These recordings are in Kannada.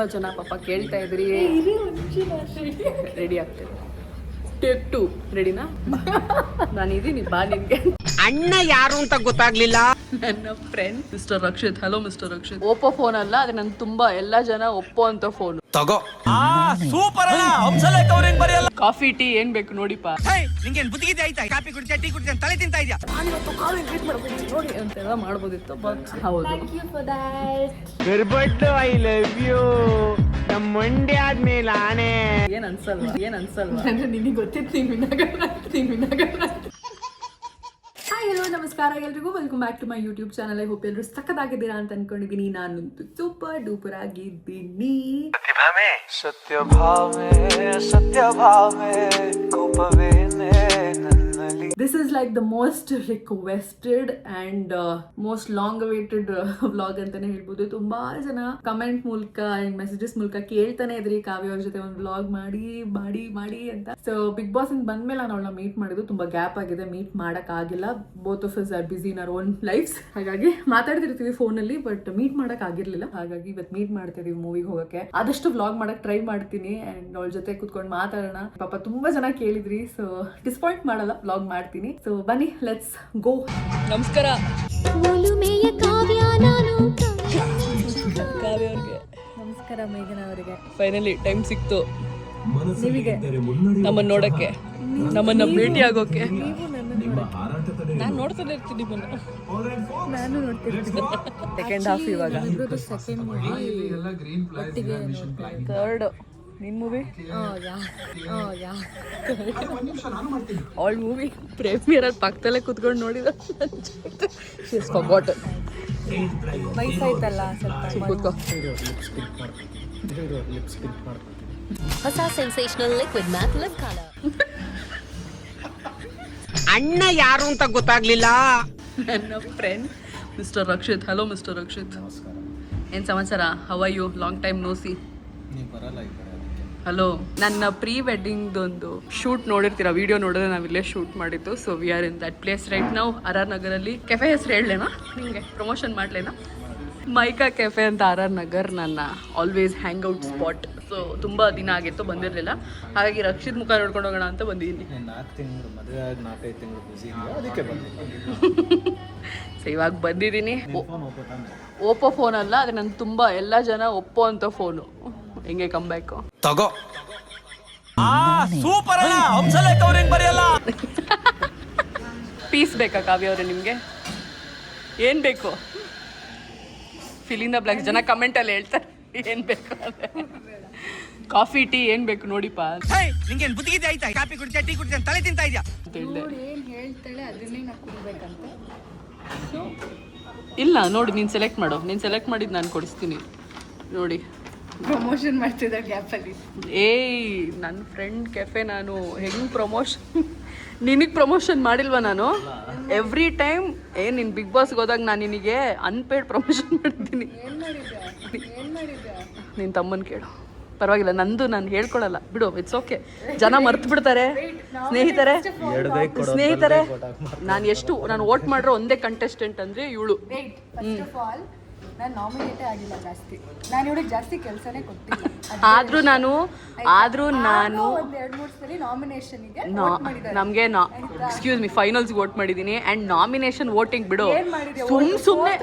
ತುಂಬ ಜನ ಪಾಪ ಕೇಳ್ತಾ ಇದ್ರಿ, ರೆಡಿ ಆಗ್ತೇವೆ. ಟೇಕ್ 2 ರೆಡಿನಾ? ನಾನಿದ್ದೀನಿ, ಬಾ. ನಿನ್ಗೆ ಅಣ್ಣ ಯಾರು ಅಂತ ಗೊತ್ತಾಗ್ಲಿಲ್ಲ. ನನ್ನ friend mister Rakshit. Hello mister Rakshit. Oppo phone ಅಲ್ಲ, ಅದು ನನ್ ತುಂಬಾ ಎಲ್ಲ ಜನ ಒಪ್ಪೋ ಅಂತ ಫೋನ್. ತಗೋ. ಸೂಪರ್ ಅಲ್ಲ, ಹಂಸಲೇಖ ಅವ್ರೇನ್ ಬರೆಯಲ್ಲ. ಕಾಫಿ ಟೀ ಏನ್ ಬೇಕು ನೋಡಿಪ್ಪ. ನಿಂಗೇನ್ ಬುದ್ಧಿಗಿದೆ ಆಯ್ತಾ? ಕಾಫಿ ಕುಡಿತಾ, ಟೀ ಕುಡಿತಾ, ತಲೆ ತಿಂತಾ ಇದ್ಯಾ? ನಾನಿವತ್ತು ಕಾಫಿ ಟ್ರೀಟ್ ಮಾಡ್ಬೋದು ನೋಡಿ ಅಂತೆಲ್ಲ ಮಾಡ್ಬೋದಿತ್ತು, ಬಟ್ ಹೌದು. ಗರ್ಬಡ್ಡು ಐ ಲವ್ ಯು. ನಮ್ಮ ಮಂಡ್ಯ ಆದ್ಮೇಲೆ ಆನೆ ಏನ್ ಅನ್ಸಲ್ವಾ ನಿನಗೆ ಗೊತ್ತಿತ್ತು. ನೀನ್ ಹಾಯ್ ಹಲೋ ನಮಸ್ಕಾರ ಎಲ್ರಿಗೂ, welcome back to my YouTube channel. I hope ಎಲ್ಲರೂ ಸಖತ್ತಾಗಿದ್ದೀರಾ ಅಂತ ಅನ್ಕೊಂಡಿದ್ದೀನಿ. ನಾನಂತೂ ಸೂಪರ್ ಡೂಪರ್ ಆಗಿದ್ದೀನಿ. This is like the most requested and most long awaited vlog ಅಂತಾನೆ ಹೇಳ್ಬೋದು. ತುಂಬಾ ಜನ ಕಮೆಂಟ್ ಮೂಲಕ ಮೆಸೇಜಸ್ ಮೂಲಕ ಕೇಳ್ತಾನೆ ಇದ್ರಿ, ಕಾವ್ಯ ಅವ್ರ ಜೊತೆ ಒಂದು ವ್ಲಾಗ್ ಮಾಡಿ ಅಂತ. ಸೊ ಬಿಗ್ ಬಾಸ್ ಇಂದ ಬಂದ್ಮೇಲೆ ನಾನು ಅವಳನ್ನ ಮೀಟ್ ಮಾಡಿದ್ದು ತುಂಬಾ ಗ್ಯಾಪ್ ಆಗಿದೆ, ಮೀಟ್ ಮಾಡಕ್ ಆಗಿಲ್ಲ. Both of us are busy in our own lives. ಹಾಗಾಗಿ ಮಾತಾಡ್ತಿರ್ತೀವಿ ಫೋನ್ ಅಲ್ಲಿ, ಬಟ್ ಮೀಟ್ ಮಾಡಕ್ ಆಗಿರ್ಲಿಲ್ಲ. ಹಾಗಾಗಿ ಇವತ್ತು ಮೀಟ್ ಮಾಡ್ತಿದೀವಿ ಮೂವಿಗೆ ಹೋಗಕ್ಕೆ. ಆದಷ್ಟು ವ್ಲಾಗ್ ಮಾಡಕ್ ಟ್ರೈ ಮಾಡ್ತೀನಿ ಅಂಡ್ ಅವಳ ಜೊತೆ ಕುತ್ಕೊಂಡು ಮಾತಾಡೋಣ. ಪಾಪ ತುಂಬಾ ಜನ ಕೇಳಿದ್ರಿ, ಸೊ ಡಿಸಪಾಯಿಂಟ್ ಮಾಡಲ್ಲ, ವ್ಲಾಗ್ ಮಾಡ್ತೀನಿ. ಸೊ ಬನ್ನಿ, ಲೆಟ್ಸ್ ಗೋ. ನಮಸ್ಕಾರ ಕಾವ್ಯ ಅವ್ರಿಗೆ. ನಮಸ್ಕಾರ ಮೇಘನಾ ಅವರಿಗೆ. ಫೈನಲಿ ಟೈಮ್ ಸಿಕ್ತು ನಿಮಗೆ ನಮ್ಮನ್ನ ನೋಡಕ್ಕೆ, ನಮ್ಮನ್ನ ಭೇಟಿ ಆಗೋಕೆ. ನಾನು ನೋಡ್ತಾನೆ ಇರ್ತೀನಿ, ನಾನು ನೋಡ್ತಿರ್ತೀನಿ. ಸೆಕೆಂಡ್ ಹಾಫ್ ಇವಾಗ, ಥರ್ಡ್ ನಿನ್ ಮೂವಿ ಆಲ್ ಮೂವಿ ಪ್ರೇಮಿಯರ್ ಅಲ್ಲಿ ಪಕ್ಕದಲ್ಲೇ ಕುತ್ಕೊಂಡು ನೋಡಿದ. ವಯಸ್ಸಾಯ್ತಲ್ಲ ಸ್ವಲ್ಪ. ಹೊಸ sensational liquid matte lip colour. ಅಣ್ಣ ಯಾರು ಅಂತ ಗೊತ್ತಾಗ್ಲಿಲ್ಲ. ನನ್ನ friend mister Rakshit. Hello mister Rakshit. ಏನ್ ಸಮಾಚಾರ? How are you? Long time no see. Hello. ನನ್ನ ಪ್ರೀ ವೆಡ್ಡಿಂಗ್ದೊಂದು ಶೂಟ್ ನೋಡಿರ್ತೀರಾ, ವಿಡಿಯೋ ನೋಡಿದ್ರೆ ನಾವಿಲ್ಲೇ ಶೂಟ್ ಮಾಡಿದ್ದು. So we are in that place right ನಾವು, RR ನಗರಲ್ಲಿ. ಕೆಫೆ ಹೆಸರು ಹೇಳಲೇನಾ ನಿಮಗೆ? ಪ್ರಮೋಷನ್ ಮಾಡಲೇನಾ? ಮೈಕಾ ಕೆಫೆ ಅಂತ, RR ನಗರ್ ನನ್ನ ಆಲ್ವೇಸ್ ಹ್ಯಾಂಗ್ ಔಟ್ ಸ್ಪಾಟ್. ಸೊ ತುಂಬ ದಿನ ಆಗಿತ್ತು ಬಂದಿರಲಿಲ್ಲ, ಹಾಗಾಗಿ ರಕ್ಷಿತ್ ಮುಖ ನೋಡ್ಕೊಂಡು ಹೋಗೋಣ ಅಂತ ಬಂದಿದ್ದೀನಿ. ಸೊ ಇವಾಗ ಬಂದಿದ್ದೀನಿ. ಓಪೋ ಫೋನ್ ಅಲ್ಲ, ಅದು ನನ್ನ ತುಂಬ ಎಲ್ಲ ಜನ ಒಪ್ಪೋ ಅಂತ ಫೋನು. ಹೆಂಗೆ ಕಮ್ ಬ್ಯಾಕು? ತಗೋ. ಸೂಪರ್ ಅಲ್ಲ, ಹಂಸಲೇಖ ಅವ್ರೇನ್ ಬರೆಯಲ್ಲ. ಪೀಸ್ ಬೇಕಾ ಕಾವ್ಯ ಅವರೇ ನಿಮಗೆ? ಏನು ಬೇಕು? ಫಿಲಿಂದ ಬ್ಲಾಕ್ ಜನ ಕಮೆಂಟಲ್ಲಿ ಹೇಳ್ತಾರೆ ಏನು ಬೇಕು ಅಂದರೆ. ಕಾಫಿ ಟೀ ಏನು ಬೇಕು ನೋಡಿಪ್ಪ. ನಿಂಗೇನ್ ಬುದ್ಧಿಗಿದೆ ಆಯ್ತಾ? ಕಾಫಿ ಕುಡಿತಾ, ಟೀ ಕುಡಿತಾ, ತಲೆ ತಿಂತಾ ಇದ್ಯಾ? ಏನು ಹೇಳ್ತಾಳೆ ಅದನ್ನೇ ನಾವು ಕುಡಿಬೇಕಂತ. ಇಲ್ಲ ನೋಡಿ, ನೀನು ಸೆಲೆಕ್ಟ್ ಮಾಡು. ನೀನು ಸೆಲೆಕ್ಟ್ ಮಾಡಿದ್ದು ನಾನು ಕೊಡಿಸ್ತೀನಿ ನೋಡಿ. ಪ್ರಮೋಷನ್ ಮಾಡ್ತಿದ್ದ ಗ್ಯಾಪಲ್ಲಿ. ನನ್ನ ಫ್ರೆಂಡ್ ಕೆಫೆ ನಾನು ಹೆಂಗೆ ಪ್ರಮೋಷನ್ ನಿನಗೆ ಪ್ರಮೋಷನ್ ಮಾಡಿಲ್ವಾ ನಾನು? ಎವ್ರಿ ಟೈಮ್ ನಿನ್ನ ಬಿಗ್ ಬಾಸ್ಗೆ ಹೋದಾಗ ನಾನು ನಿನಗೆ ಅನ್ಪೇಯ್ಡ್ ಪ್ರಮೋಷನ್ ಮಾಡ್ತೀನಿ. ನಿನ್ನ ತಮ್ಮನ ಕೇಳು, ಪರವಾಗಿಲ್ಲ. ನಂದು ನಾನು ಹೇಳ್ಕೊಳಲ್ಲ ಬಿಡು, ಇಟ್ಸ್ ಓಕೆ. ಜನ ಮರ್ತು ಬಿಡ್ತಾರೆ. ಸ್ನೇಹಿತರೆ ನಾನು ವೋಟ್ ಮಾಡಿರೋ ಒಂದೇ ಕಂಟೆಸ್ಟೆಂಟ್ ಅಂದರೆ ಇವಳು. ನಾನು ನಾಮಿನೇಟೇ ಆಗಿಲ್ಲ ಜಾಸ್ತಿ. ನಾನು ಇವಳಿಗೆ ಜಾಸ್ತಿ ಕೆಲಸನೇ ಕೊಟ್ಟಿಲ್ಲ. ಆದ್ರೂ ನಾನು ಒಂದು 2-3 ಸಲ ನಾಮಿನೇಷನ್ಗೆ ನಮಗೆ ಎಕ್ಸ್ಕ್ಯೂಸ್ ಮಿ ಫೈನಲ್ಸ್ ವೋಟ್ ಮಾಡಿದ್ದೀನಿ. ಆ್ಯಂಡ್ ನಾಮಿನೇಷನ್ ವೋಟಿಂಗ್ ಬಿಡು,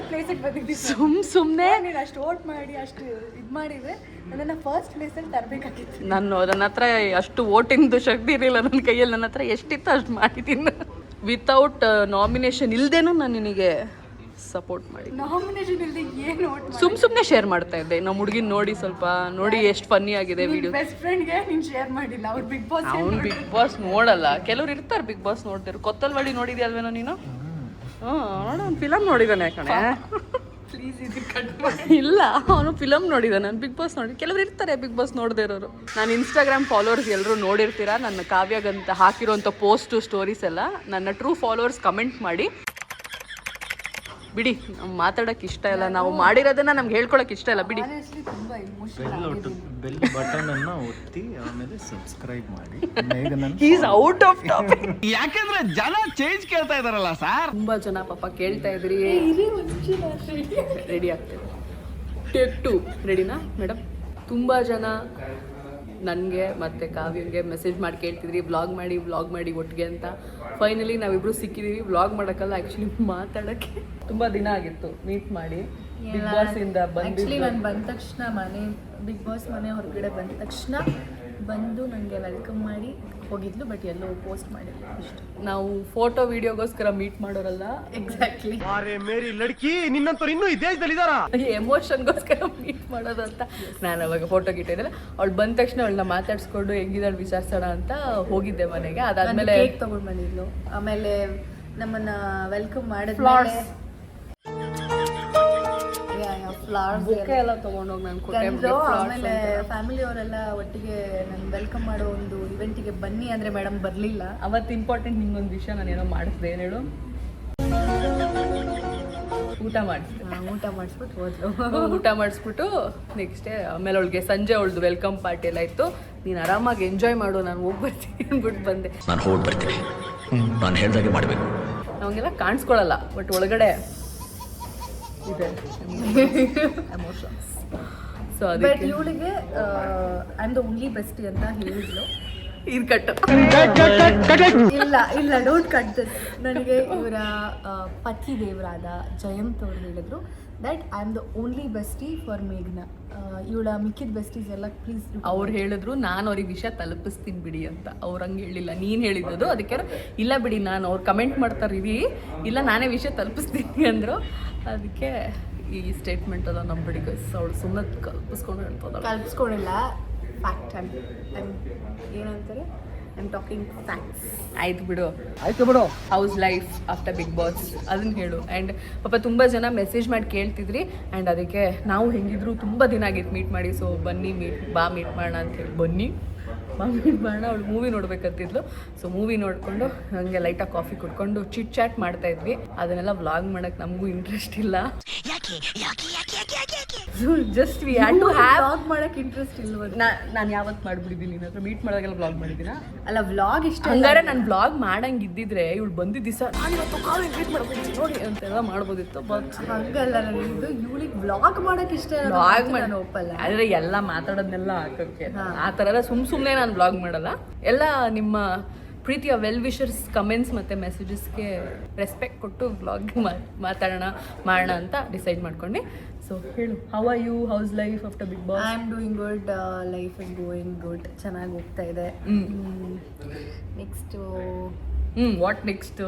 ಸುಮ್ಮನೆ ನೀನು ಅಷ್ಟು ವೋಟ್ ಮಾಡಿ ಅಷ್ಟು ಇದು ಮಾಡಿದ್ರೆ ನನ್ನನ್ನು ಫಸ್ಟ್ ಪ್ಲೇಸಲ್ಲಿ ತರಬೇಕಾಗಿತ್ತು. ನನ್ನ ಹತ್ರ ಅಷ್ಟು ವೋಟಿಂಗ್ದು ಶಕ್ತಿ ಇರಲಿಲ್ಲ ನನ್ನ ಕೈಯಲ್ಲಿ. ನನ್ನ ಹತ್ರ ಎಷ್ಟಿತ್ತು ಅಷ್ಟು ಮಾಡಿದ್ದೀನಿ. ವಿತೌಟ್ ನಾಮಿನೇಷನ್ ಇಲ್ದೇನೂ ನಾನು ನಿನಗೆ ಸಪೋರ್ಟ್ ಮಾಡಿ. ನಾಮಿನೇಷನ್ ಇಲ್ಲದೆ ಏನು ವೋಟ್ ಸುಮ್ಮನೆ ಶೇರ್ ಮಾಡ್ತಾ ಇದ್ದೆ. ನಮ್ಮ ಹುಡುಗಿನ ನೋಡಿ ಎಷ್ಟು ಫನ್ನಿ ಆಗಿದೆ ವಿಡಿಯೋ. ಬೆಸ್ಟ್ ಫ್ರೆಂಡ್ಗೆ ನೀನು ಶೇರ್ ಮಾಡಿಲ್ಲ. ಅವ್ರು ಬಿಗ್ ಬಾಸ್ ನೋಡಲ್ಲ, ಕೆಲವ್ರು ಇರ್ತಾರೆ ಬಿಗ್ ಬಾಸ್ ನೋಡ್ತಿರು. ಕೊತ್ತಲ್ವಾಡಿ ನೋಡಿದ್ಯಲ್ವೇನೋ ನೀನು? ನೋಡ, ಅವ್ನು ಫಿಲಮ್ ನೋಡಿದಾನೆ ಕಣೆ. ಪ್ಲೀಸ್ ಇದು ಇಲ್ಲ, ಅವನು ಫಿಲಮ್ ನೋಡಿದ, ನಾನು ಬಿಗ್ ಬಾಸ್ ನೋಡಿ. ಕೆಲವ್ರು ಇರ್ತಾರೆ ಬಿಗ್ ಬಾಸ್ ನೋಡದೇ ಇರೋರು. ನಾನು ಇನ್ಸ್ಟಾಗ್ರಾಮ್ ಫಾಲೋವರ್ಸ್ ಎಲ್ಲರೂ ನೋಡಿರ್ತೀರಾ, ನನ್ನ ಕಾವ್ಯಗಂತ ಹಾಕಿರೋಂಥ ಪೋಸ್ಟು ಸ್ಟೋರೀಸ್ ಎಲ್ಲ. ನನ್ನ ಟ್ರೂ ಫಾಲೋವರ್ಸ್ ಕಮೆಂಟ್ ಮಾಡಿ ಬಿಡಿ. ಮಾತಾಡೋಕೆ ಇಷ್ಟ ಇಲ್ಲ, ನಾವು ಮಾಡಿರೋದನ್ನ ನಮ್ಗೆ ಹೇಳ್ಕೊಳಕ್ಕೆ ಇಷ್ಟ ಇಲ್ಲ ಬಿಡಿ. ತುಂಬಾ ಇಮೋಷನಲ್. ಬೆಲ್ ಬಟನ್ ಅನ್ನು ಒತ್ತಿ ಆಮೇಲೆ ಸಬ್ಸ್ಕ್ರೈಬ್ ಮಾಡಿ. Is out of topic. ಯಾಕಂದ್ರೆ ಜನ ಚೇಂಜ್ ಕೇಳ್ತಾ ಇದಾರಲ್ಲ ಸರ್. ತುಂಬಾ ಜನ ಪಾಪ ಕೇಳ್ತಾ ಇದ್ರಿ, ರೆಡಿ ಆಗ್ತೇವೆ. ಟೇಕ್ 2 ರೆಡಿನಾ ಮೇಡಮ್? ತುಂಬ ಜನ ನನಗೆ ಮತ್ತು ಕಾವ್ಯಂಗೆ ಮೆಸೇಜ್ ಮಾಡಿ ಕೇಳ್ತಿದ್ರಿ ವ್ಲಾಗ್ ಮಾಡಿ ಒಟ್ಟಿಗೆ ಅಂತ. ಫೈನಲಿ ನಾವಿಬ್ರು ಸಿಕ್ಕಿದ್ದೀವಿ. ವ್ಲಾಗ್ ಮಾಡೋಕ್ಕಲ್ಲ, ಆ್ಯಕ್ಚುಲಿ ಮಾತಾಡೋಕ್ಕೆ ತುಂಬ ದಿನ ಆಗಿತ್ತು ಮೀಟ್ ಮಾಡಿ. ಬಿಗ್ ಬಾಸಿಂದ ಆ್ಯಕ್ಚುಲಿ ನಾನು ಬಂದ ತಕ್ಷಣ ಬಿಗ್ ಬಾಸ್ ಮನೆ ಹೊರಗಡೆ ಬಂದ ತಕ್ಷಣ ಬಂದು ನನಗೆ ವೆಲ್ಕಮ್ ಮಾಡಿ ಹೋಗಿದ್ಲು, ಬಟ್ ಎಲ್ಲೋ ಪೋಸ್ಟ್ ಮಾಡಿಲ್ಲ ಅಷ್ಟೇ. ನಾವು ಫೋಟೋ ವಿಡಿಯೋಗೋಸ್ಕರ ಮೀಟ್ ಮಾಡೋರಲ್ಲ, ಎಕ್ಸಾಕ್ಟ್ಲಿ ಮೇರಿ ಲಡ್ಕಿ ನಿನ್ನಂತವ್ರು ಇನ್ನೂ ಈ ದೇಶದಲ್ಲಿ ಇದಾರ. ಎಮೋಷನ್ಗೋಸ್ಕರ ಮೀಟ್ ಮಾಡೋದು ಅಂತ ನಾನು ಅವಾಗ ಫೋಟೋ ಗಿಟ್ಟಿದ್ದೆಲ್ಲ. ಅವಳು ಬಂದ ತಕ್ಷಣ ಅವಳನ್ನ ಮಾತಾಡ್ಸ್ಕೊಂಡು ಹೆಂಗಿದಾಳು ವಿಚಾರಿಸೋಣ ಅಂತ ಹೋಗಿದ್ದೆ ಮನೆಗೆ. ಅದಾದ್ಮೇಲೆ ಕೇಕ್ ತಗೊಂಡು ಬಂದಿದ್ಲು, ಆಮೇಲೆ ನಮ್ಮನ್ನ ವೆಲ್ಕಮ್ ಮಾಡಿದ್ಮೇಲೆ ಫ್ಲವರ್ಸ್ ಬೊಕ್ಕೆ ಎಲ್ಲ ತೊಗೊಂಡೋಗಿ ನಾನು ಕೊಟ್ಟೆ. ಆಮೇಲೆ ಫ್ಯಾಮಿಲಿ ಅವರೆಲ್ಲ ಒಟ್ಟಿಗೆ ನಾನು ವೆಲ್ಕಮ್ ಮಾಡೋ ಒಂದು ಇವೆಂಟಿಗೆ ಬನ್ನಿ ಅಂದರೆ ಮೇಡಮ್ ಬರಲಿಲ್ಲ. ಅವತ್ತು ಇಂಪಾರ್ಟೆಂಟ್ ನಿಂಗೊಂದು ವಿಷಯ ನಾನು ಏನೋ ಮಾಡಿಸ್ದೆ. ಏನು ಹೇಳು? ಊಟ ಮಾಡಿಸ್ಬಿಟ್ಟು ಹೋದ್ಲು. ಊಟ ಮಾಡಿಸ್ಬಿಟ್ಟು ನೆಕ್ಸ್ಟ್ ಡೇ ಆಮೇಲೆ ಅವಳಿಗೆ ಸಂಜೆ ಅವಳದು ವೆಲ್ಕಮ್ ಪಾರ್ಟಿ ಎಲ್ಲ ಇತ್ತು. ನೀನು ಆರಾಮಾಗಿ ಎಂಜಾಯ್ ಮಾಡು, ನಾನು ಹೋಗಿ ಬರ್ತೀನಿ ಅಂದ್ಬಿಟ್ಟು ಬಂದೆ. ನಾನು ಹೋಗಿ ಬರ್ತೀನಿ, ನಾನು ಹೇಳ್ದಾಗೆ ಮಾಡಬೇಕು. ನಮಗೆಲ್ಲ ಕಾಣಿಸ್ಕೊಳ್ಳಲ್ಲ, ಬಟ್ ಒಳಗಡೆ ಇದೆ ಎಮೋಷನ್ಸ್. ಸೊ ಬಟ್ ಅದಕ್ಕೆ ಇವಳಿಗೆ I am the only bestie ಅಂತ ಹೇಳಿದ್ಲು. ಇದು ಕಟ್ಟು. ಇಲ್ಲ ಡೋಂಟ್ ಕಟ್ ದಿಸ್. ನನಗೆ ಇವರ ಪತಿ ದೇವರಾದ ಜಯಂತ್ ಅವರು ಹೇಳಿದ್ರು that I am the only bestie for ಮೇಘ್ನಾ. ಇವಳ ಮಿಕ್ಕಿದ ಬೆಸ್ಟೀಸ್ ಎಲ್ಲ ಪ್ಲೀಸ್. ಅವ್ರು ಹೇಳಿದ್ರು ನಾನು ಅವ್ರಿಗೆ ವಿಷಯ ತಲುಪಿಸ್ತೀನಿ ಬಿಡಿ ಅಂತ. ಅವ್ರು ಹಂಗೆ ಹೇಳಿಲ್ಲ, ನೀನು ಹೇಳಿದ್ದು. ಅದಕ್ಕೆ ಇಲ್ಲ ಬಿಡಿ, ನಾನು ಅವ್ರು ಕಮೆಂಟ್ ಮಾಡ್ತಾರಿವಿ, ಇಲ್ಲ ನಾನೇ ವಿಷಯ ತಲುಪಿಸ್ತೀನಿ ಅಂದರು. ಅದಕ್ಕೆ ಈ ಸ್ಟೇಟ್ಮೆಂಟ್ ಅದ ನಮ್ಮ ಬಿಡಿ ಗೈಸ್. ಅವಳು ಸುಮ್ಮನೆ ಕಲ್ಪಿಸ್ಕೊಂಡಿಲ್ಲ, ಫ್ಯಾಕ್ಟ್. ಏನಂತಾರೆ, ಐ ಆಮ್ ಟಾಕಿಂಗ್ ಫ್ಯಾಕ್ಟ್ಸ್. ಆಯ್ತು ಬಿಡು. House life after Bigg Boss ಅದನ್ನ ಹೇಳು. ಆ್ಯಂಡ್ ಪಾಪ ತುಂಬ ಜನ ಮೆಸೇಜ್ ಮಾಡಿ ಕೇಳ್ತಿದ್ರಿ. ಆ್ಯಂಡ್ ಅದಕ್ಕೆ ನಾವು ಹೆಂಗಿದ್ರು ತುಂಬ ದಿನ ಆಗಿತ್ತು ಮೀಟ್ ಮಾಡಿ. ಸೊ ಬನ್ನಿ ಮೀಟ್ ಮಾಡೋಣ ಅಂತೇಳಿ ಮೀಟ್ ಮಾಡೋಣ. ಅವಳು ಮೂವಿ ನೋಡ್ಬೇಕಂತಿದ್ಲು. ಸೊ ಮೂವಿ ನೋಡಿಕೊಂಡು ಹಂಗೆ ಲೈಟಾಗಿ ಕಾಫಿ ಕುಡ್ಕೊಂಡು ಚಿಟ್ ಚಾಟ್ ಮಾಡ್ತಾ ಇದ್ವಿ. ಅದನ್ನೆಲ್ಲ ವ್ಲಾಗ್ ಮಾಡೋಕ್ಕೆ ನಮಗೂ ಇಂಟ್ರೆಸ್ಟ್ ಇಲ್ಲ. Just we had to have. Vlog ಮಾಡಕ್ಕೆ ಇಂಟ್ರೆಸ್ಟ್ ಇಲ್ವ? ನಾನು ಯಾವತ್ತು ಮಾಡ್ಬಿಟ್ಟಿದ್ದೀನಿ, ನಿನ್ನ ಹತ್ರ ಮೀಟ್ ಮಾಡಿದಾಗೆಲ್ಲ ವ್ಲಾಗ್ ಮಾಡಿದ್ದೀನ. ಅಲ್ಲ, ವ್ಲಾಗ್ ಇಷ್ಟ. ಹಂಗಾರೆ ನಾನು ವ್ಲಾಗ್ ಮಾಡಂಗೆ ಇದ್ದಿದ್ರೆ ಇವಳು ಬಂದಿದ್ದ ದಿವಸ ನಾನಿವತ್ತು ಕಾಲೇಜ್ ಮೀಟ್ ಮಾಡ್ಬೋದು ನೋಡಿ ಅಂತೆಲ್ಲ ಮಾಡ್ಬೋದಿತ್ತು. ಬಟ್ ಹಂಗಲ್ಲ, ನನಗಿದ್ದು ಇವಳಿಗೆ ವ್ಲಾಗ್ ಮಾಡಕ್ಕೆ ಇಷ್ಟ ಇಲ್ಲ. ವ್ಲಾಗ್ ನಾನು ಒಪ್ಪಲ್ಲ. ಆದರೆ ಎಲ್ಲ ಮಾತಾಡೋದನ್ನೆಲ್ಲ ಹಾಕೋಕ್ಕೆ ಆ ಥರ ಎಲ್ಲ ಸುಮ್ಮನೆ ನಾನು ವ್ಲಾಗ್ ಮಾಡಲ್ಲ. ಎಲ್ಲ ನಿಮ್ಮ ಪ್ರೀತಿಯ ವೆಲ್ ವಿಷರ್ಸ್ ಕಮೆಂಟ್ಸ್ ಮತ್ತು ಮೆಸೇಜಸ್ಗೆ ರೆಸ್ಪೆಕ್ಟ್ ಕೊಟ್ಟು ವ್ಲಾಗ್ ಮಾಡೋಣ ಅಂತ ಡಿಸೈಡ್ ಮಾಡ್ಕೊಂಡು. ಸೊ ಹೇಳು, how are you? House life after Bigg Boss? I am doing good. Life is going good. ಚೆನ್ನಾಗಿ ಹೋಗ್ತಾ ಇದೆ. Next what next?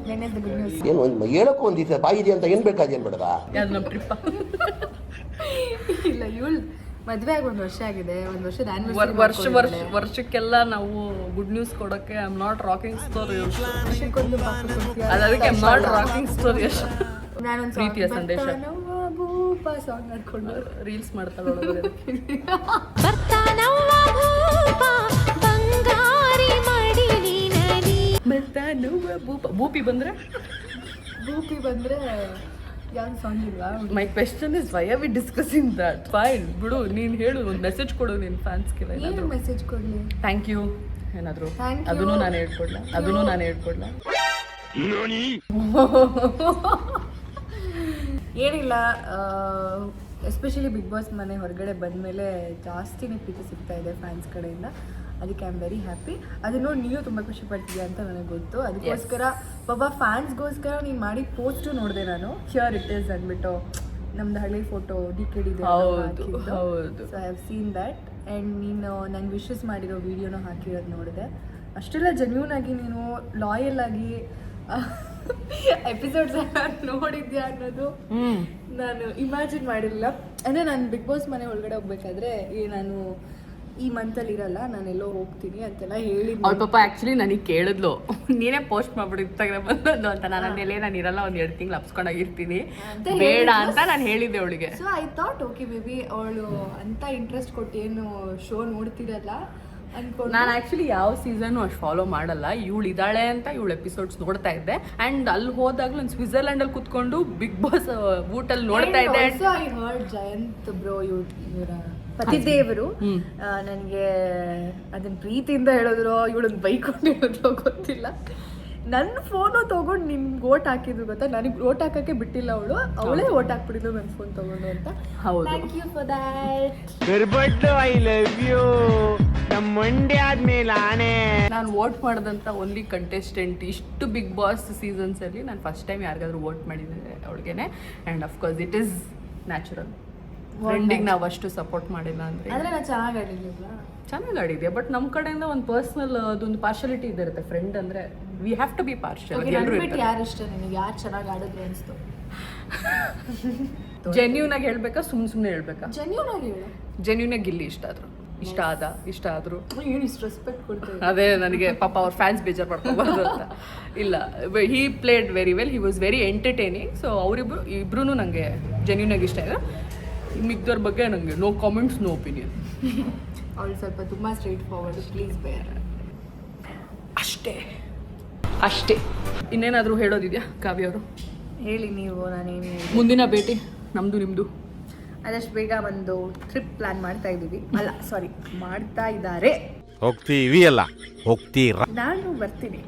ನೆನ್ನೆ ದ ಗುಡ್ ನ್ಯೂಸ್. ಏನು ಹೇಳಕ್ಕೂ ಒಂದು ದಿವಸ ಬಾಯಿದೆ ಅಂತ ಏನು ಬೇಕಾದೇನು ಬೇಡದ? ಯಾವ್ದು ನಮ್ಮ ಟ್ರಿಪ್ಪ? ಇಲ್ಲ, ಇವಳು ಮದುವೆ ಆಗಿ 1 ವರ್ಷ ಆಗಿದೆ. 1 ವರ್ಷದ ವರ್ಷಕ್ಕೆಲ್ಲ ನಾವು ಗುಡ್ ನ್ಯೂಸ್ ಕೊಡೋಕ್ಕೆ I am not rocking story. ವರ್ಷಕ್ಕೊಂದು ಅದಕ್ಕೆ I am not rocking story. ನಾನೊಂದು ಪ್ರೀತಿಯ ಸಂದೇಶ ಸಾಂಗ್ ಮಾಡ್ಕೊಂಡು ರೀಲ್ಸ್ ಮಾಡ್ತಾಳೆ. ಭೂಪಿ ಬಂದ್ರೆ ಯಾವ್ದು ಸಾಂಗ್ ಇಲ್ವಾ? My question is why are we discussing that? Fine ಬಿಡು, ನೀನು ಹೇಳು, ಒಂದು ಮೆಸೇಜ್ ಕೊಡು ನಿನ್ನ ಫ್ಯಾನ್ಸ್ಗೆಲ್ಲ. ಏನು ಮೆಸೇಜ್ ಕೊಡಲಿ? ಥ್ಯಾಂಕ್ ಯು ಏನಾದರೂ ಅದನ್ನು ನಾನು ಹೇಳ್ಕೊಡ್ಲಾ? ಏನಿಲ್ಲ, ಎಸ್ಪೆಷಲಿ ಬಿಗ್ ಬಾಸ್ ಮನೆ ಹೊರಗಡೆ ಬಂದಮೇಲೆ ಜಾಸ್ತಿನೇ ಪ್ರೀತಿ ಸಿಗ್ತಾ ಇದೆ ಫ್ಯಾನ್ಸ್ ಕಡೆಯಿಂದ. ಅದಕ್ಕೆ ಐ ಆಮ್ ವೆರಿ ಹ್ಯಾಪಿ. ಅದನ್ನ ನೋಡಿ ನೀವು ತುಂಬ ಖುಷಿ ಪಡ್ತೀವಿ ಅಂತ ನನಗೆ ಗೊತ್ತು. ಅದಕ್ಕೋಸ್ಕರ ಪಾಪ ಫ್ಯಾನ್ಸ್ಗೋಸ್ಕರ ನೀನು ಮಾಡಿ ಪೋಸ್ಟು ನೋಡಿದೆ ನಾನು. ಹಿಯರ್ ಇಟ್ ಈಸ್ ಅಂದ್ಬಿಟ್ಟು ನಮ್ದು ಹಳೆ photo DKD. So I have seen that. And ನೀನು ನಂಗೆ ವಿಶಸ್ ಮಾಡಿರೋ ವಿಡಿಯೋನ ಹಾಕಿರೋದು ನೋಡಿದೆ. ಅಷ್ಟೆಲ್ಲ ಜೆನ್ಯೂನ್ ಆಗಿ ನೀನು ಲಾಯಲ್ ಆಗಿ ಎಪಿಸೋಡ್ಸ್ ನೋಡಿದ್ಯಾ ಅನ್ನೋದು ನಾನು ಇಮ್ಯಾಜಿನ್ ಮಾಡಿರಲಿಲ್ಲ. ಅಂದರೆ ನಾನು ಬಿಗ್ ಬಾಸ್ ಮನೆ ಒಳಗಡೆ ಹೋಗ್ಬೇಕಾದ್ರೆ ನಾನು ಈ ಮಂತಲ್ಲಿ ಇರಲ್ಲ, ನಾನೆಲ್ಲೋ ಹೋಗ್ತೀನಿ ಅಂತೆಲ್ಲ ಹೇಳಿದ್ದೆ. ಅವ್ಳ ಪಾಪ ಆ್ಯಕ್ಚುಲಿ ನನಗೆ ಕೇಳಿದ್ಲು, ನೀನೇ ಪೋಸ್ಟ್ ಮಾಡ್ಬಿಡು ಇನ್ಸ್ಟಾಗ್ರಾಮ್ ಬಂದು ಅಂತ. ನಾನು ಅಂದೆಲ್ಲೇ ನಾನು ಇರಲ್ಲ, 1-2 ತಿಂಗಳು ಅಪ್ಸ್ಕೊಂಡಾಗಿರ್ತೀನಿ, ಬೇಡ ಅಂತ ನಾನು ಹೇಳಿದ್ದೆ ಅವಳಿಗೆ. So I thought okay maybe ಅವಳು ಅಂತ ಇಂಟ್ರೆಸ್ಟ್ ಕೊಟ್ಟು ಏನು ಶೋ ನೋಡ್ತಿರಲ್ಲ ಅನ್ಕೊಂಡು. ನಾನು ಆ್ಯಕ್ಚುಲಿ ಯಾವ ಸೀಸನ್ನು ಅಷ್ಟು ಫಾಲೋ ಮಾಡಲ್ಲ. ಇವಳು ಇದ್ದಾಳೆ ಅಂತ ಇವಳು ಎಪಿಸೋಡ್ಸ್ ನೋಡ್ತಾ ಇದ್ದೆ. ಆ್ಯಂಡ್ ಅಲ್ಲಿ ಹೋದಾಗಲೂ ನಾನು ಸ್ವಿಟ್ಜರ್ಲ್ಯಾಂಡಲ್ಲಿ ಕೂತ್ಕೊಂಡು ಬಿಗ್ ಬಾಸ್ ಊಟಲ್ಲಿ ನೋಡ್ತಾ ಇದ್ದೆ. ಐ ಹರ್ಡ್ ಜಯಂತ್ ಬ್ರೋ ಇವರ ಪತಿದೇವರು ನನಗೆ ಅದನ್ನ ಪ್ರೀತಿಯಿಂದ ಹೇಳಿದ್ರು, ಇವಳನ್ನ ಬೈಕೊಂಡು ಹೇಳಿದ್ರು ಗೊತ್ತಿಲ್ಲ. ನನ್ನ ಫೋನು ತೊಗೊಂಡು ನಿಮ್ಗೆ ಓಟ್ ಹಾಕಿದ್ರು ಗೊತ್ತಾ, ನನಗೆ ಓಟ್ ಹಾಕೋಕ್ಕೆ ಬಿಟ್ಟಿಲ್ಲ ಅವಳೇ ಓಟ್ ಹಾಕ್ಬಿಟ್ಟಿದ್ದು ನನ್ನ ಫೋನ್ ತೊಗೊಂಡು ಅಂತ. ಹೌದು. Thank you for that. ಬಿರ್ಬಟ್ಟು ಐ ಲವ್ ಯು. ನಮ್ಮ ಮಂಡ್ಯ ಆದ್ಮೇಲೆ ಆನೆ. ನಾನು ವೋಟ್ ಮಾಡಿದಂಥ ಓನ್ಲಿ ಕಂಟೆಸ್ಟೆಂಟ್ ಇಷ್ಟು ಬಿಗ್ ಬಾಸ್ ಸೀಸನ್ಸಲ್ಲಿ ನಾನು ಫಸ್ಟ್ ಟೈಮ್ ಯಾರಿಗಾದ್ರೂ ವೋಟ್ ಮಾಡಿದ್ದೆ ಅವಳಿಗೆನೆ. And of course it is natural. ಫ್ರೆಂಡಿಗೆ ನಾವು ಅಷ್ಟು ಸಪೋರ್ಟ್ ಮಾಡಿಲ್ಲ ಅಂದರೆ ಅಂದರೆ ನಾನು ಚೆನ್ನಾಗಿ ಆಡಿರ್ಲಿಲ್ಲ. ಚೆನ್ನಾಗಿ ಆಡಿದ್ಯಾ, ಬಟ್ ನಮ್ಮ ಕಡೆಯಿಂದ ಒಂದು ಪರ್ಸ್ನಲ್ ಅದೊಂದು ಪಾರ್ಶಾಲಿಟಿ ಇದಿರುತ್ತೆ. ಫ್ರೆಂಡ್ ಅಂದರೆ we have to B partial. ಬಿಟ್ಟು ಯಾರು ಇಷ್ಟ ನಿನಗೆ, ಯಾರು ಚೆನ್ನಾಗಿ ಆಡಿದ್ರು ಅನಿಸ್ತು? ಜೆನ್ಯೂನ್ ಆಗಿ ಹೇಳ್ಬೇಕಾ ಸುಮ್ಮನೆ ಹೇಳ್ಬೇಕಾ? ಜೆನ್ಯೂನ್ ಆಗಿ ಹೇಳು. ಜೆನ್ಯೂನ್ ಆಗಿ ಗಿಲ್ಲಿ ಇಷ್ಟ ಆದ್ರು ಏನು ಇಷ್ಟು ರೆಸ್ಪೆಕ್ಟ್ ಕೊಡ್ತೇವೆ. ಅದೇ ನನಗೆ ಪಾಪ ಅವ್ರ ಫ್ಯಾನ್ಸ್ ಬೇಜಾರು ಮಾಡ್ಕೋಬಾರ್ದು ಅಂತ. ಇಲ್ಲ, he played very well, he was very entertaining. So ಇಬ್ರು ನನಗೆ ಜೆನ್ಯೂನ್ ಆಗಿ ಇಷ್ಟ ಇದೆ. ಮಿಕ್ದವ್ರ ಬಗ್ಗೆ ನನಗೆ ನೋ ಕಾಮೆಂಟ್ಸ್, ನೋ ಒಪಿನಿಯನ್. ಅವಳು ಸ್ವಲ್ಪ ತುಂಬ ಸ್ಟ್ರೈಟ್ ಫಾರ್ವರ್ಡ್, ಪ್ಲೀಸ್ ಬೇರೆ. ಅಷ್ಟೇ. ಇನ್ನೇನಾದರೂ ಹೇಳೋದಿದೆಯಾ ಕಾವ್ಯ ಅವರು? ಹೇಳಿ ನೀವು, ನಾನೇನು ಹೇಳಿ. ಮುಂದಿನ ಭೇಟಿ ನಮ್ಮದು ನಿಮ್ಮದು ಆದಷ್ಟು ಬೇಗ ಒಂದು ಟ್ರಿಪ್ ಪ್ಲಾನ್ ಮಾಡ್ತಾ ಇದ್ದೀವಿ. ಅಲ್ಲ ಸಾರಿ, ಮಾಡ್ತಾ ಇದ್ದಾರೆ. ಹೋಗ್ತೀವಿ ಅಲ್ಲ ಹೋಗ್ತೀರಾ? ನಾನು ಬರ್ತೀನಿ.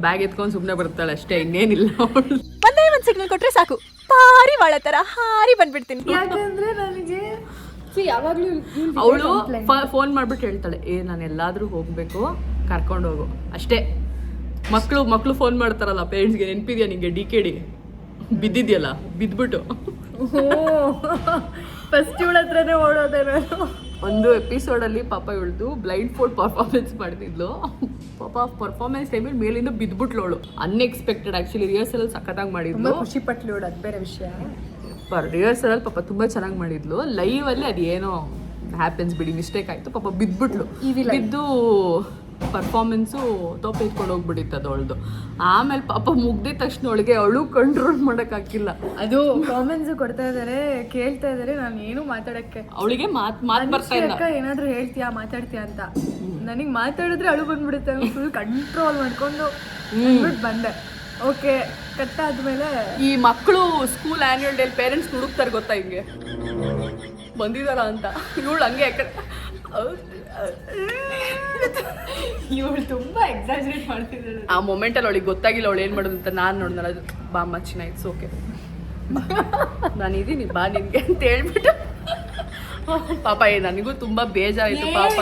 ಬ್ಯಾಗ್ ಎತ್ಕೊಂಡು ಸುಮ್ಮನೆ ಬರ್ತಾಳೆ ಅಷ್ಟೇ, ಇನ್ನೇನಿಲ್ಲ. ಒಂದೇ ಒಂದು ಸಿಗ್ನಲ್ ಕೊಟ್ರೆ ಸಾಕು, ಪಾರಿ ವಾಳ ತರ ಹಾರಿ ಬಂದ್ಬಿಡ್ತೀನಿ. ಯಾಕಂದ್ರೆ ನನಗೆ ಯಾವಾಗಲೂ ಅವಳು ಫೋನ್ ಮಾಡ್ಬಿಟ್ಟು ಹೇಳ್ತಾಳೆ, ನಾನು ಎಲ್ಲಾದ್ರೂ ಹೋಗ್ಬೇಕು, ಕರ್ಕೊಂಡು ಹೋಗು ಅಷ್ಟೇ. ಮಕ್ಕಳು ಫೋನ್ ಮಾಡ್ತಾರಲ್ಲ ಪೇರೆಂಟ್ಸ್ಗೆ, ನೆನಪಿದ್ಯಾ ನಿಂಗೆ DKD ಬಿದ್ದಿದ್ಯಲ್ಲ, ಬಿದ್ಬಿಟ್ಟು ಫಸ್ಟ್ ಇವಳ ಹತ್ರನೇ ಓಡೋದೆ ನಾನು. ಒಂದು ಎಪಿಸೋಡಲ್ಲಿ ಪಾಪ ಇವಳ್ದು ಬ್ಲೈಂಡ್ ಫೋಲ್ಡ್ ಪರ್ಫಾರ್ಮೆನ್ಸ್ ಮಾಡಿದ್ಲು. ಪಾಪ ಪರ್ಫಾರ್ಮೆನ್ಸ್ ಟೈಮಲ್ಲಿ ಮೇಲಿಂದ ಬಿದ್ಬಿಟ್ಲು ಅವಳು. ಅನ್ಎಕ್ಸ್ಪೆಕ್ಟೆಡ್. ಆ್ಯಕ್ಚುಲಿ ರಿಹರ್ಸಲ್ ಸಖತ್ತಾಗಿ ಮಾಡಿದ್ಲು, ಖುಷಿ ಪಟ್ಲು ಇವಳು, ಅದು ಬೇರೆ ವಿಷಯ. ರಿಹರ್ಸಲ್ ಪಾಪ ತುಂಬ ಚೆನ್ನಾಗಿ ಮಾಡಿದ್ಲು. ಲೈವಲ್ಲಿ ಅದೇನೋ ಹ್ಯಾಪನ್ಸ್ ಬಿಡಿ, ಮಿಸ್ಟೇಕ್ ಆಯಿತು, ಪಾಪ ಬಿದ್ಬಿಟ್ಲು. ಬಿದ್ದು ಪರ್ಫಾರ್ಮೆನ್ಸು ತೋಪ ಎತ್ಕೊಂಡು ಹೋಗ್ಬಿಟ್ಟಿತ್ತು ಅದು ಅವಳದು. ಆಮೇಲೆ ಪಾಪ ಮುಗ್ದಿದ ತಕ್ಷಣ ಅವಳು ಕಂಟ್ರೋಲ್ ಮಾಡೋಕ್ಕಾಗಿಲ್ಲ. ಅದು ಕಾಮೆಂಟ್ಸ್ ಕೊಡ್ತಾ ಇದ್ದಾರೆ, ಕೇಳ್ತಾ ಇದ್ದಾರೆ, ನಾನು ಏನು ಮಾತಾಡಕ್ಕೆ ಅವಳಿಗೆ ಮಾತು ಬರ್ತಾ ಇಲ್ಲ. ಏನಾದರೂ ಹೇಳ್ತೀಯಾ ಮಾತಾಡ್ತೀಯಾ ಅಂತ. ನನಗೆ ಮಾತಾಡಿದ್ರೆ ಅಳು ಬಂದ್ಬಿಡುತ್ತೆ. ಫುಲ್ ಕಂಟ್ರೋಲ್ ಮಾಡ್ಕೊಂಡು ಬಂದೆ. ಓಕೆ, ಕಟ್ಟಾದ್ಮೇಲೆ ಈ ಮಕ್ಕಳು ಸ್ಕೂಲ್ ಆ್ಯನ್ಯುವಲ್ ಡೇಲಿ ಪೇರೆಂಟ್ಸ್ ಹುಡುಕ್ತಾರೆ ಗೊತ್ತಾ, ಹಿಂಗೆ ಬಂದಿದಾರ ಅಂತ. ಇವಳು ಹಂಗೆ ಇವಳು ತುಂಬಾ ಎಕ್ಸಾಜರೇಟ್ ಮಾಡ್ತಿದ್ದಾಳೆ. ಆ ಮೊಮೆಂಟಲ್ಲಿ ಅವಳಿಗೆ ಗೊತ್ತಾಗಿಲ್ಲ ಅವಳು ಏನು ಮಾಡೋದು ಅಂತ. ನಾನು ನೋಡಿದ್ರೆ ಅದು ಬಾ ಮಚ್ಚಿನ ಇಟ್ಸ್ ಓಕೆ, ನಾನಿದ್ದೀನಿ ಬಾ ನಿನ್ಗೆ ಅಂತ ಹೇಳ್ಬಿಟ್ಟು ಪಾಪ ನನಗೂ ತುಂಬಾ ಬೇಜಾರಾಯ್ತು ಪಾಪ.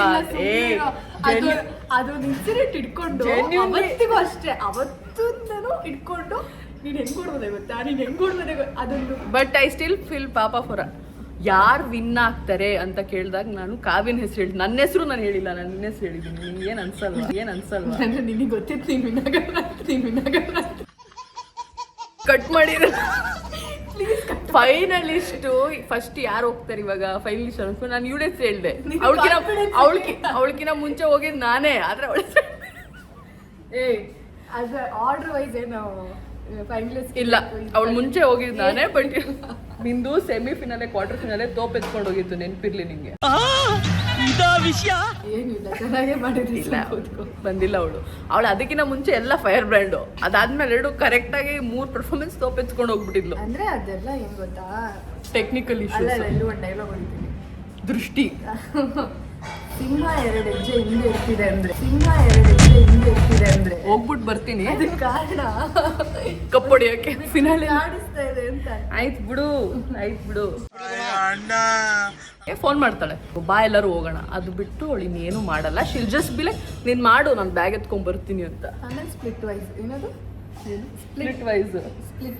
ಅದೊಂದು ಇನ್ಸಿಡೆಂಟ್ ಇಟ್ಕೊಂಡು ಅವತ್ತಿಗೂ ಅಷ್ಟೇ, ಅವತ್ತು ನಾನು ಇಟ್ಕೊಂಡು ನೀನು ಹೆಂಗ್ ಕೊಡ್ಬೋದೇ ಗೊತ್ತಾ, ನೀನು ಹೆಂಗ್ ಕೊಡ್ಬೋದೇ ಅದೊಂದು. ಬಟ್ ಐ ಸ್ಟಿಲ್ ಫೀಲ್ ಪಾಪ ಫಾರ್ ಯಾರು ವಿನ್ ಆಗ್ತಾರೆ ಅಂತ ಕೇಳಿದಾಗ ನಾನು ಕಾವ್ಯನ ಹೆಸರು ಹೇಳಿ, ನನ್ನ ಹೆಸರು ನಾನು ಹೇಳಿಲ್ಲ, ನಾನು ನಿನ್ನ ಹೆಸರು ಹೇಳಿದ್ದೀನಿ. ನಿನ್ಗೆ ಏನು ಅನ್ಸಲ್ವಾ? ನಿನಗೆ ಗೊತ್ತಿತ್ತು ನೀನು ವಿನ್ನಾಗಲ್ಲ. ಕಟ್ ಮಾಡಿದ್ರೆ ಫೈನಲಿಸ್ಟು ಫಸ್ಟ್ ಯಾರು ಹೋಗ್ತಾರೆ ಇವಾಗ ಫೈನಲಿಸ್ಟ್ ಅನ್ಸ್ಕೊಂಡು ನಾನು ಇವಳ ಹೆಸರು ಹೇಳಿದೆ. ಅವಳಕಿನ ಮುಂಚೆ ಹೋಗಿದ್ದು ನಾನೇ, ಆದ್ರೆ ಅವಳ ಅದ್ರ ಆರ್ಡರ್ ವೈಸ್ ಏನು ಫೈನಲಿಸ್ಟ್ ಇಲ್ಲ, ಅವಳು ಮುಂಚೆ ಹೋಗಿದ್ದು ನಾನೇ. ಬಟ್ ನಿಂದು ಸೆಮಿಫಿನಾಲೆ ಕ್ವಾರ್ಟರ್ ಫಿನಾಲೆ ತೋಪ್ ಎತ್ಕೊಂಡು ಹೋಗಿತ್ತು, ನೆನಪಿರ್ಲಿ ನಿಂಗೆ. ಏನಿಲ್ಲ, ಚೆನ್ನಾಗೇ ಮಾಡಿದ್ರಿಲ್ಲ. ಬಂದಿಲ್ಲ ಅವಳು ಅದಕ್ಕಿಂತ ಮುಂಚೆ ಎಲ್ಲ ಫೈರ್ ಬ್ರ್ಯಾಂಡು, ಅದಾದ್ಮೇಲೆ 2 ಕರೆಕ್ಟಾಗಿ 3 ಪರ್ಫಾರ್ಮೆನ್ಸ್ ತೋಪ್ ಎತ್ಕೊಂಡು ಹೋಗ್ಬಿಟ್ಟಿದ್ಲು. ಅಂದ್ರೆ ಅದೆಲ್ಲ ಹೆಂಗ್ ಗೊತ್ತಾ, ಟೆಕ್ನಿಕಲ್ ಇಶ್ಯೂ. ಎಲ್ಲೂ ಒಂದು ಡೈಲಾಗ್ ಹೊಡಿತೀನಿ, ದೃಷ್ಟಿ. ಸಿಂಹ 2 ಹೆಜ್ಜೆ ಹಿಂದೆ ಇರ್ತಿದೆ ಅಂದ್ರೆ ಹೋಗ್ಬಿಟ್ಟು ಬರ್ತೀನಿ, ಅದಕ್ಕೆ ಕಾರಣ ಕಪ್ಪೊಡಿಯೋಕೆ ಫಿನಾಲೆ ಆಡಿಸ್ತಾ ಇದೆ ಅಂತ. ಆಯ್ತು ಬಿಡು. ಫೋನ್ ಮಾಡ್ತಾಳೆ, ಬಾ ಎಲ್ಲರೂ ಹೋಗೋಣ. ಅದು ಬಿಟ್ಟು ಅವಳು ಇನ್ನೇನು ಮಾಡಲ್ಲ. ಶಿಲ್ ಜಸ್ಟ್ ಬಿ ಲೈಕ್, ನೀನು ಮಾಡು, ನಾನು ಬ್ಯಾಗ್ ಎತ್ಕೊಂಡ್ ಬರ್ತೀನಿ ಅಂತ. ಆಮೇಲೆ ಸ್ಪ್ಲಿಟ್ ವೈಸ್ ಏನದು, ಸ್ಪ್ಲಿಟ್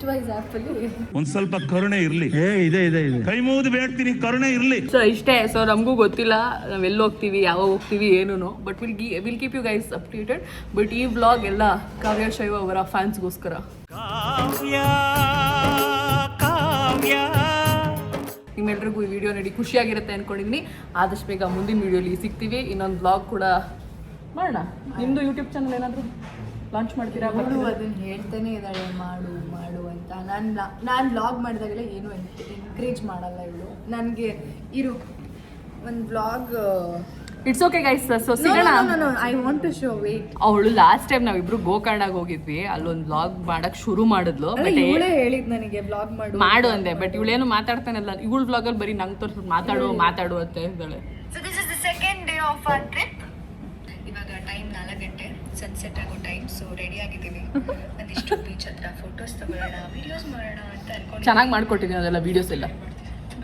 ವೈಸ್ ಆ್ಯಪಲ್ಲಿ ಒಂದ್ ಸ್ವಲ್ಪ ಕರುಣೆ ಇರ್ಲಿ. ಇದೆ ಕೈ ಮುಗಿದು ಬೇಡ್ತೀನಿ, ಕರುಣೆ ಇರ್ಲಿ. ಸೊ ಇಷ್ಟೇ. ಸೊ ನಮಗೂ ಗೊತ್ತಿಲ್ಲ ನಾವೆಲ್ಲಿ ಹೋಗ್ತೀವಿ, ಯಾವಾಗ ಹೋಗ್ತೀವಿ ಏನೂ. But will keep you guys updated. But ಈ ವ್ಲಾಗ್ ಎಲ್ಲ ಕಾವ್ಯ ಶೈವ ಅವರ ಫ್ಯಾನ್ಸ್ಗೋಸ್ಕರ. ನಿಮ್ಮೆಲ್ರಿಗೂ ಈ ವಿಡಿಯೋ ನೋಡಿ ಖುಷಿಯಾಗಿರುತ್ತೆ ಅಂದ್ಕೊಂಡಿದ್ದೀನಿ. ಆದಷ್ಟು ಬೇಗ ಮುಂದಿನ ವಿಡಿಯೋಲಿ ಸಿಗ್ತೀವಿ. ಇನ್ನೊಂದು ವ್ಲಾಗ್ ಕೂಡ ಮಾಡೋಣ. ನಿಮ್ಮದು ಯೂಟ್ಯೂಬ್ ಚಾನಲ್ ಏನಾದರೂ ಲಾಂಚ್ ಮಾಡ್ತೀರಾ? ಅದನ್ನ ಹೇಳ್ತಾನೆ ಇದ್ದಾಳೆ ಮಾಡು ಅಂತ. ನಾನು ವ್ಲಾಗ್ ಮಾಡಿದಾಗೆಲ್ಲ ಏನು ಎನ್ಕರೇಜ್ ಮಾಡಲ್ಲ ಇವಳು ನನಗೆ. ಇರು ಒಂದು vlog, it's okay guys. So ಸಿಗೋಣ. I want to show wait. ಅವಳು ಲಾಸ್ಟ್ ಟೈಮ್ ನಾವಿಬ್ರು ಗೋಕರ್ಣಾಗ ಹೋಗಿದ್ವಿ, ಅಲ್ಲೊಂದು ವ್ಲಾಗ್ ಮಾಡಕ್ ಶುರು ಮಾಡಿದ್ಲು. ಬಟ್ ಇವಳೇ ಹೇಳಿದ್ ನನಗೆ ವ್ಲಾಗ್ ಮಾಡು ಅಂದೆ. ಬಟ್ ಇವಳೇನು ಮಾತಾಡ್ತಾನಲ್ಲ, ಇವಳು ವ್ಲಾಗಲ್ಲಿ ಬರೀ ನಂಗೆ ತೋರಿಸ್ಬಿಟ್ಟು ಮಾತಾಡು ಅಂತ ಹೇಳ್ತಾಳೆ. So this is the second day of our trip. ಇವಾಗ ಟೈಮ್ 4 ಗಂಟೆ. ಸನ್ಸೆಟ್ ಆಗೋ ಟೈಮ್. ಸೊ ರೆಡಿ ಆಗಿದ್ದೀವಿ, ಒಂದಿಷ್ಟು ಬೀಚ್ ಹತ್ರ ಫೋಟೋಸ್ ತಗೊಳ್ಳೋಣ, ವಿಡಿಯೋಸ್ ಮಾಡೋಣ ಅಂತ ಅನ್ಕೊಂಡು. ಚೆನ್ನಾಗಿ ಮಾಡ್ಕೊಟ್ಟಿದ್ದೀನಿ ಅದೆಲ್ಲ ವೀಡಿಯೋಸ್ ಎಲ್ಲ.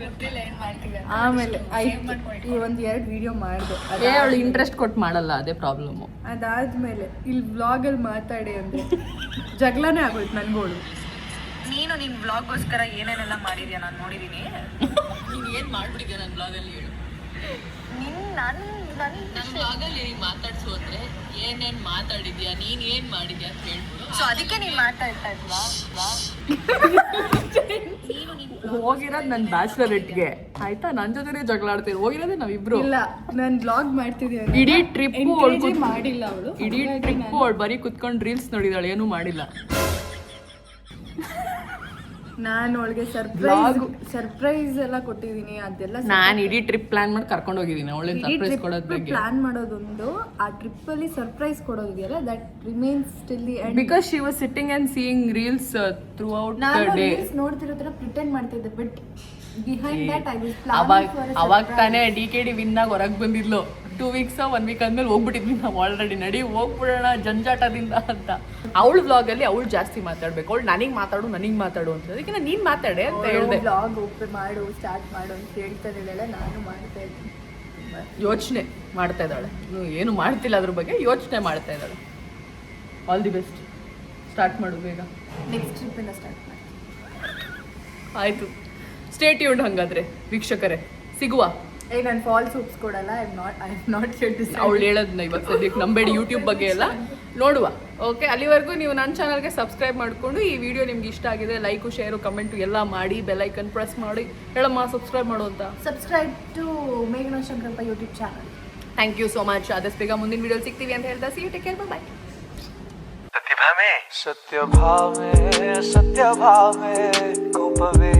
ಗೊತ್ತಿಲ್ಲ ಏನು ಮಾಡ್ತೀವಿ. ಆಮೇಲೆ ಈ ಒಂದು 2 ವಿಡಿಯೋ ಮಾಡಿದೆ. ಅವಳು ಇಂಟ್ರೆಸ್ಟ್ ಕೊಟ್ಟು ಮಾಡಲ್ಲ, ಅದೇ ಪ್ರಾಬ್ಲಮ್ಮು. ಅದಾದ್ಮೇಲೆ ಇಲ್ಲಿ ವ್ಲಾಗಲ್ಲಿ ಮಾತಾಡಿ ಅಂದರೆ ಜಗಳನೇ ಆಗೋಯ್ತು ನನ್ಗೋಳು. ನೀನು ನಿನ್ನ ವ್ಲಾಗ್ಗೋಸ್ಕರ ಏನೇನೆಲ್ಲ ಮಾಡಿದ್ಯಾ ನಾನು ನೋಡಿದ್ದೀನಿ. ನೀನು ಏನು ಮಾಡ್ಬಿಟ್ಟಿದ್ಯಾ ನನ್ನ ಬ್ಲಾಗಲ್ಲಿ ಹೇಳು. ನನ್ನ ಬ್ಲಾಗಲ್ಲಿ ನೀನು ಮಾತಾಡ್ಸು ಅಂದರೆ ಏನೇನು ಮಾತಾಡಿದ್ಯಾ, ನೀನು ಏನು ಮಾಡಿದ್ಯಾ ಅಂತ ಹೇಳ್ಬಿಡು. ಸೊ ಅದಕ್ಕೆ ನೀನು ಮಾತಾಡ್ತಾ ಇದ್ವಾ? ಹೋಗಿರೋದು ನನ್ನ ಬ್ಯಾಚುಲರೇಟ್ಗೆ ಆಯ್ತಾ, ನನ್ನ ಜೊತೆನೇ ಜಗಳ ಆಡ್ತೀವಿ. ಹೋಗಿರೋದೇ ನಾವಿಬ್ರು. ಇಲ್ಲ, ನಾನು ಬ್ಲಾಗ್ ಮಾಡ್ತಿದ್ದೀನಿ. ಇಡೀ ಟ್ರಿಪ್ ಮಾಡಿಲ್ಲ ಅವಳು. ಇಡೀ ಟ್ರಿಪ್ ಅವಳು ಬರೀ ಕುತ್ಕೊಂಡು ರೀಲ್ಸ್ ನೋಡಿದಾಳೆ, ಏನೂ ಮಾಡಿಲ್ಲ. ನಾನು ಅವಳಿಗೆ ಸರ್ಪ್ರೈಸ್ ಎಲ್ಲ ಕೊಟ್ಟಿದ್ದೀನಿ. ಅದೆಲ್ಲ ನಾನು ಇಡೀ ಟ್ರಿಪ್ ಪ್ಲಾನ್ ಮಾಡಿ ಕರ್ಕೊಂಡು ಹೋಗಿದ್ದೀನಿ. ಅವಳಿಗೆ ಸರ್ಪ್ರೈಸ್ ಕೊಡೋದ್ ಬಗ್ಗೆ ಪ್ಲಾನ್ ಮಾಡೋದೊಂದು, ಆ ಟ್ರಿಪ್ ಅಲ್ಲಿ ಸರ್ಪ್ರೈಸ್ ಕೊಡೋದಿದೆಯಲ್ಲ, that remains still the end. Because she was sitting and seeing reels throughout the day. Reels ನೋಡ್ತಿರೋ ತರ ಪ್ರಿಟೆಂಡ್ ಮಾಡ್ತಿದ್ದೆ, but behind that I was planning. ಅವಾಗ ತಾನೇ DKD ವಿನ್ನಾಗಿ ಹೊರಗೆ ಬಂದಿದ್ಲು. 2 weeks 1 week ಆದ್ಮೇಲೆ ಹೋಗ್ಬಿಟ್ಟಿದ್ವಿ ನಾವು ಆಲ್ರೆಡಿ. ನಡಿ ಹೋಗ್ಬಿಡೋಣ ಜಂಜಾಟದಿಂದ ಅಂತ. ಅವಳು ವ್ಲಾಗಲ್ಲಿ ಅವಳು ಜಾಸ್ತಿ ಮಾತಾಡ್ಬೇಕು. ಅವಳು ನನಗೆ ಮಾತಾಡು ಅಂತ. ಅದಕ್ಕೆ ನೀನು ಮಾತಾಡೆ ಅಂತ ಹೇಳಿದೆ. ವ್ಲಾಗ್ ಓಪನ್ ಮಾಡು, ಸ್ಟಾರ್ಟ್ ಮಾಡು ಅಂತ ಹೇಳ್ತಾರಿಲ್ಲ, ನಾನು ಮಾಡ್ತಾ ಇದ್ದೀನಿ. ಯೋಚನೆ ಮಾಡ್ತಾ ಇದ್ದಾಳೆ, ಏನು ಮಾಡ್ತಿಲ್ಲ ಅದ್ರ ಬಗ್ಗೆ ಯೋಚನೆ ಮಾಡ್ತಾ ಇದ್ದಾಳೆ. All the best. ಸ್ಟಾರ್ಟ್ ಮಾಡು ಬೇಗ. ನೆಕ್ಸ್ಟ್ ಟ್ರಿಪ್ಪಿಂದ ಸ್ಟಾರ್ಟ್ ಮಾಡಿ. ಆಯಿತು, ಸ್ಟೇ ಟ್ಯೂನ್ಡ್. ಹಾಗಾದ್ರೆ ವೀಕ್ಷಕರೇ ಸಿಗುವ. ನಾನು ಫಾಲ್ಸ್ ಹೂಪ್ಸ್ ಕೊಡಲ್ಲ. I am not here to say. ಅವಳು ಹೇಳೋದನ್ನ ಇವಾಗ ಸದ್ಯಕ್ಕೆ ನಂಬೇಡಿ. ಯೂಟ್ಯೂಬ್ ಬಗ್ಗೆ ಎಲ್ಲ ನೋಡುವ. ಓಕೆ, ಅಲ್ಲಿವರೆಗೂ ನೀವು ನನ್ನ ಚಾನಲ್ಗೆ ಸಬ್ಸ್ಕ್ರೈಬ್ ಮಾಡಿಕೊಂಡು ಈ ವಿಡಿಯೋ ನಿಮ್ಗೆ ಇಷ್ಟ ಆಗಿದೆ ಲೈಕು, ಶೇರು, ಕಮೆಂಟು ಎಲ್ಲ ಮಾಡಿ, ಬೆಲ್ಲೈಕನ್ ಪ್ರೆಸ್ ಮಾಡಿ. ಹೇಳಮ್ಮ ಸಬ್ಸ್ಕ್ರೈಬ್ ಮಾಡು ಅಂತ. ಸಬ್ಸ್ಕ್ರೈಬ್ ಟು ಮೇಘನಾ Shankarappa YouTube channel. Thank you so much. ಆದಷ್ಟು ಬೇಗ ಮುಂದಿನ ವಿಡಿಯೋ ಸಿಗ್ತೀವಿ ಅಂತ ಹೇಳ್ತಾ see you, take care, bye. ಸತ್ಯ ಭಾವ ಕೋಪವೇ